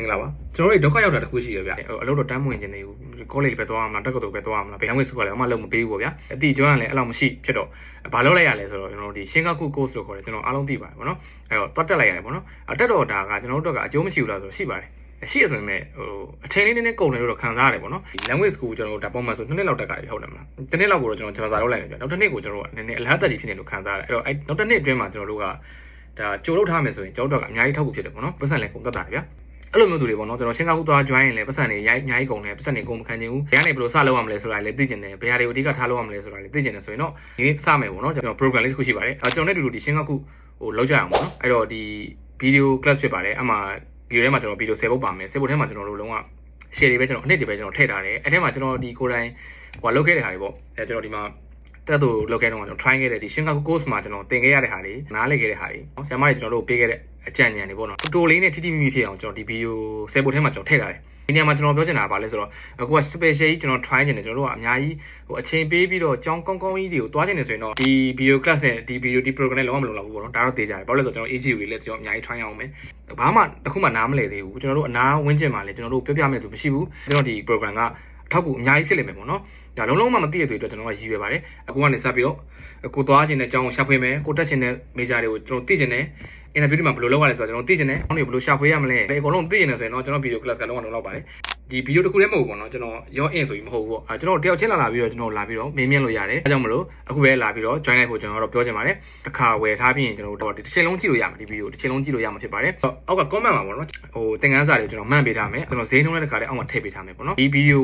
င်္ဂလာပါကျွန်တော်တို့ဒုက္ခရောက်တာတစ်ခုရှိရဗျအလုပ်တော့တန်းမဝင်ခြင်းနေဘူးကောလိပ်ပဲသွားအောင်လားတက္ကသိုလ်ပဲသွားအောင်လားဘယ်နှဝက်စုကလည်းအမှလုံးမပေးဘူးပေါ့ဗျာအတိကျွမ်းကလည်းအဲ့လောက်မရှိဖြစ်တော့ဘာလုပ်လိုက်ရလဲဆိုတော့ကျွန်တော်တို့ဒီရှင်းကားခု course လို့ခေါ်တယ်ကျွန်တော်အားလုံးသိပါတယ်ပေါ့နော်အဲ့တော့တွတ်တက်လိုက်ရတယ်ပေါ့နော်တက်တော့ဒါကကျွန်တော်တို့ကအကျိုးမရှိဘူးလားဆိုတော့ရှိပါတယ်ရှိရဆိုရင်လည်းအချိန်လေးနည်းနည်းကုန်တယ်လို့တော့ခံစားရတယ်ပေါ့နော် language school ကျွန်တော်တို့ဒါပုံမှန်ဆို2နှစ်လောက်တက်ကြတယ်ဟုတ်တယ်မလားတစ်နှစ်လောက်ကိုတော့ကျွန်တော်စာလုပ်လိုက်တယ်ဗျနောက်တစ်နှစ်ကိုကျွန်တော်တို့ကနည်းနည်းအလားတက်ကြီးဖြစ်နေလို့ခံစားရတယ်အဲ့တော့နောက်တစ်နှစ်အတွင်းမှာကျွန်တော်တို့ကဒါကြိုးလုပ်ထားမယ်ဆိုရင်ကျွန်တော်တို့ကအများကြီးထောက်ကူဖြစ်တယ်ပေါ့နော်ပတ်စံလည်းကုန်တက်တာဗျာအဲ့လိုမျိုးသူတွေပေါ့နော်ကျွန်တော်ရှင်းကားခုသွား join ရင်လည်းပတ်စံတွေအများကြီးကုန်တယ်ပတ်စံတွေကုန်မခံချင်ဘူးဘယ်ကနေဘယ်လိုစလုပ်ရမလဲဆိုတာလည်းသိချင်တယ်ဘယ်ဟာတွေကိုအဓိကထားလုပ်ရမလဲဆိုတာလည်းသိချင်တယ်ဆိုရင်တော့ဒီနေ့စမယ်ပေါ့နော်ကျွန်တော် program လေးတစ်ခုရှိပါတယ်ကျွန်တော်နဲ့တူတူဒီရှင်းကားခုဟိုလောက်ကြအောင်ပေါ့နော်အဲ့တော့ဒီ video class ဖြစ်ပါတယ်အမှ video ထဲမှာကျွန်တော် video 10ပုတ်ပါမယ်10ပုတ်ထဲမှာကျွန်တော်တို့လုံးဝ share တွေပဲကျွန်တော်အနှစ်တွေပဲကျွန်တော်ထည့်ထားတယ်အဲ့ထဲမှာကျွန်တော်ဒီကိုယ်တိုင်ဟိုလောက်ခဲ့တဲ့ဟာတွေပေါ့အဲကျွန်တော်ဒီမှာတက်သူလောက်ခဲ့တော့ကျွန်တော် try ခဲ့တဲ့ဒီရှင်းကား course မှာကျွန်တော်သင်ခဲ့ရတဲ့ဟာတွေနားလည်ခဲ့တဲ့ဟာတွေနော်ဆရာမတွေကျွန်တော်တို့ပေးခဲ့တဲ့အကြံဉာဏ်တွေပေါ့နော်တူလေးနဲ့ထိထိမိမိဖြစ်အောင်ကျွန်တော်ဒီ video 10ပုတ်ထဲမှာကျွန်တော်ထည့်ထားတယ်ဒီနေရာမှာကျွန်တော်ပြောချင်တာကဘာလဲဆိုတော့အခုက special ကြီးကျွန်တော် try ချင်တယ်ကျွန်တော်တို့ကအများကြီးဟိုအချိန်ပေးပြီးတော့ကြောင်းကောင်းကောင်းကြီးတွေကိုတွားချင်တယ်ဆိုရင်တော့ဒီ video class နဲ့ဒီ video ဒီ program နဲ့လုံးဝမလုံလောက်ဘူးပေါ့နော်ဒါတော့သိကြတယ်ဘာလို့လဲဆိုတော့ကျွန်တော် AGU တွေလည်းကျွန်တော်အများကြီး try အောင်မယ်ဘာမှတစ်ခုမှနားမလည်သေးဘူးကျွန်တော်တို့အနားဝင်းကျင်မှာလည်းကျွန်တော်တို့ပြောပြမယ်သူမရှိဘူးကျွန်တော်ဒီ program ကထောက်ကူအများကြီးဖြစ်လိမ့်မယ်ပေါ့နော်ဒါလုံးလုံးမှမသိရတဲ့အတွက်ကျွန်တော်ကရည်ရွယ်ပါတယ်အခုကနေစပြီးတော့ကိုသွားခြင်းတဲ့အကြောင်းကိုရှာဖွေမယ်ကိုတက်ခြင်းတဲ့ major တွေကိုကျွန်တော်သိခြင်းတဲ့ interview တွေမှာဘယ်လိုလုပ်ရလဲဆိုတော့ကျွန်တော်သိခြင်းတဲ့အောင်းတွေဘယ်လိုရှာဖွေရမလဲဒီအကုန်လုံးသိခြင်းနဲ့ဆိုရင်တော့ကျွန်တော် video class ကလုံးဝလောက်ပါတယ်ဒီ video တစ်ခုတည်းမဟုတ်ဘူးပေါ့နော်ကျွန်တော်ရော in ဆိုပြီးမဟုတ်ဘူးပေါ့ကျွန်တော်တယောက်ချင်းလာပြီးတော့ကျွန်တော်လာပြီးတော့မေးမြန်းလို့ရတယ်အဲကြောင့်မလို့အခုပဲလာပြီးတော့ join လိုက်ဖို့ကျွန်တော်တော့ပြောချင်ပါတယ်တစ်ခါဝယ်ထားပြီးရင်ကျွန်တော်တို့ဒီတစ်ချိန်လုံးကြည့်လို့ရမှာဒီ video တစ်ချိန်လုံးကြည့်လို့ရမှာဖြစ်ပါတယ်အောက်က comment မှာပေါ့နော်ဟိုသင်ခန်းစာတွေကိုကျွန်တော်မှန်ပေးထားမယ်ကျွန်တော်ဈေးနှုန်းနဲ့တစ်ခါတည်းအောက်မှာထည့်ပေးထားမယ်ပေါ့နော်ဒီ video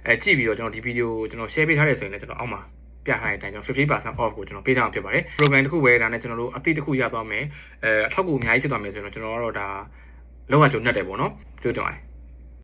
ကိုကြည့်ပြီးတော့ကျွန်တော်ဒီ video ကိုကျွန်တော် share ပေးထားတယ်ဆိုရင်လည်းကျွန်တော်အောက်မှာပြထားတဲ့အတိုင်းကျွန်တော် 50% off ကိုကျွန်တော်ပေးထားအောင်ဖြစ်ပါတယ် program တစ်ခုဝယ်တာနဲ့ကျွန်တော်တို့အသစ်တစ်ခုရသွားမယ်အထောက်အကူအများကြီးဖြစ်သွားမယ်ဆိုရင်တော့ကျွန်တော်ကတော့ဒါလောကကြုံနဲ့တယ်ပေါ့နော်ကြိုးကြောင်